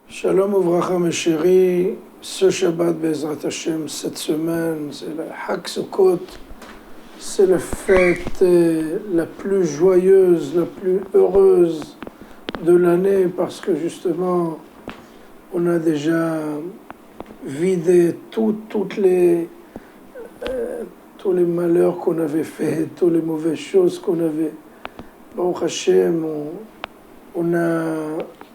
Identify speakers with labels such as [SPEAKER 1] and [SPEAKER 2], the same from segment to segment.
[SPEAKER 1] Shalom Uvracha mes chéris, ce Shabbat Bezrat Hashem, cette semaine, c'est la Hag Sukkot, c'est la fête la plus joyeuse, la plus heureuse de l'année parce que justement, on a déjà vidé tous les malheurs qu'on avait fait, toutes les mauvaises choses qu'on avait. Baruch Hashem, on a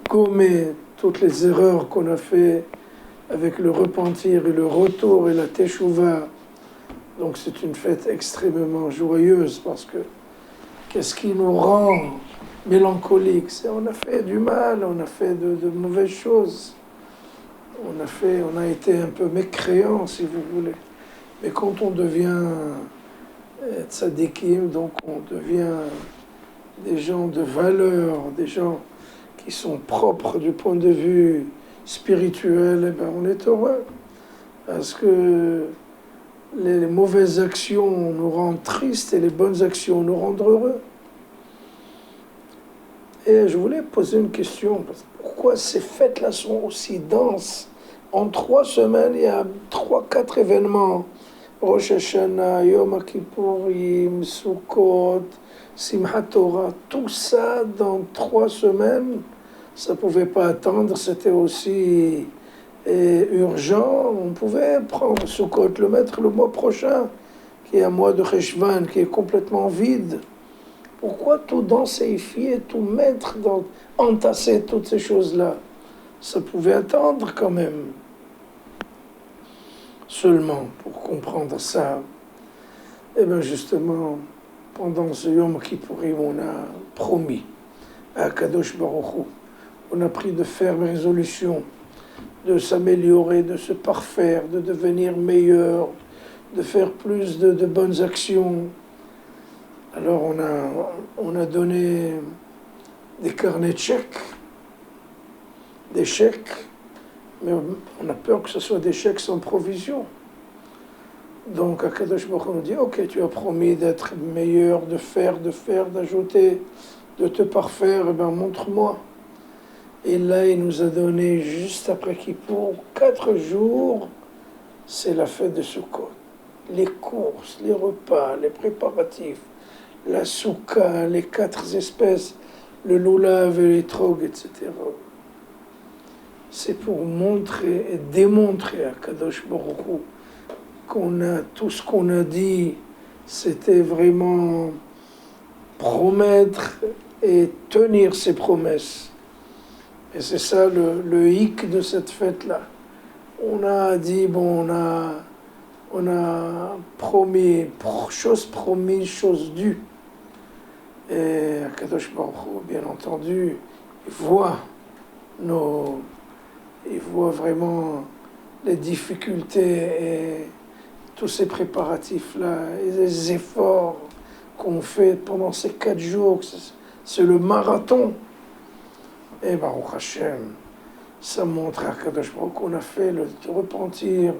[SPEAKER 1] gommé toutes les erreurs qu'on a fait avec le repentir et le retour et la teshuva. Donc c'est une fête extrêmement joyeuse parce que qu'est-ce qui nous rend mélancoliques? C'est on a fait du mal, on a fait de mauvaises choses. On a été un peu mécréants, si vous voulez. Mais quand on devient tzadikim, donc on devient des gens de valeur, des gens qui sont propres du point de vue spirituel, eh ben on est heureux. Parce que les mauvaises actions nous rendent tristes et les bonnes actions nous rendent heureux. Et je voulais poser une question. Pourquoi ces fêtes-là sont aussi denses? En 3 semaines, il y a 3-4 événements. Rosh Hashanah, Yom Kippourim, Sukkot, Simchat Torah. Tout ça dans 3 semaines, ça ne pouvait pas attendre. C'était aussi urgent. On pouvait prendre Sukkot, le mettre le mois prochain, qui est un mois de Cheshvan, qui est complètement vide. Pourquoi tout densifier, tout mettre, entasser toutes ces choses-là? Ça pouvait attendre quand même. Seulement, pour comprendre ça, eh bien justement, pendant ce Yom Kippourim, on a promis à Kadosh Baruch Hu, on a pris de fermes résolutions de s'améliorer, de se parfaire, de devenir meilleur, de faire plus de bonnes actions. Alors on a donné des carnets de chèques, des chèques, mais on a peur que ce soit des chèques sans provision. Donc Akadosh Baruch Hu nous dit, ok, tu as promis d'être meilleur, de faire, d'ajouter, de te parfaire, eh bien montre-moi. Et là, il nous a donné, juste après Kippour, 4 jours, c'est la fête de Sukkot. Les courses, les repas, les préparatifs, la soukha, les 4 espèces, le loulav et les trogs, etc. C'est pour montrer et démontrer à Kadosh Baruch Hu qu'on a tout ce qu'on a dit, c'était vraiment promettre et tenir ses promesses. Et c'est ça le hic de cette fête-là. On a dit, bon, on a promis, chose promise, chose due. Et Kadosh Baruch Hu, bien entendu, il voit vraiment les difficultés et tous ces préparatifs-là, et les efforts qu'on fait pendant ces 4 jours, c'est le marathon. Et Baruch Hashem, ça montre à Kadosh Baruch Hu qu'on a fait le repentir,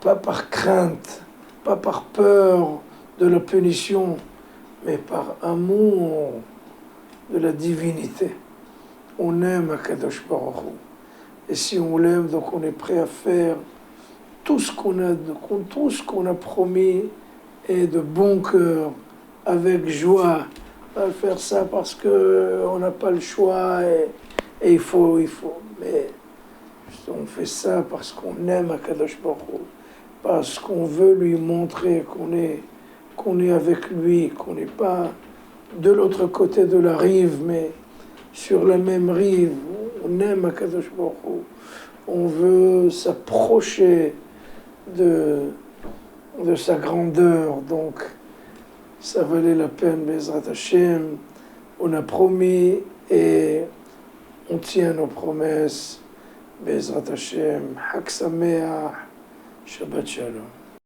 [SPEAKER 1] pas par crainte, pas par peur de la punition, mais par amour de la divinité. On aime Akadosh Baruch Hu. Et si on l'aime, donc on est prêt à faire tout ce qu'on a promis et de bon cœur, avec joie, à faire ça parce qu'on n'a pas le choix et il faut. Mais on fait ça parce qu'on aime Akadosh Baruch Hu, parce qu'on veut lui montrer qu'on est avec lui, qu'on n'est pas de l'autre côté de la rive, mais sur la même rive. On aime Akadosh Baruch Hu. On veut s'approcher de sa grandeur. Donc, ça valait la peine, Bezrat Hashem. On a promis et on tient nos promesses. Bezrat Hashem. Hag Sameach. Shabbat Shalom.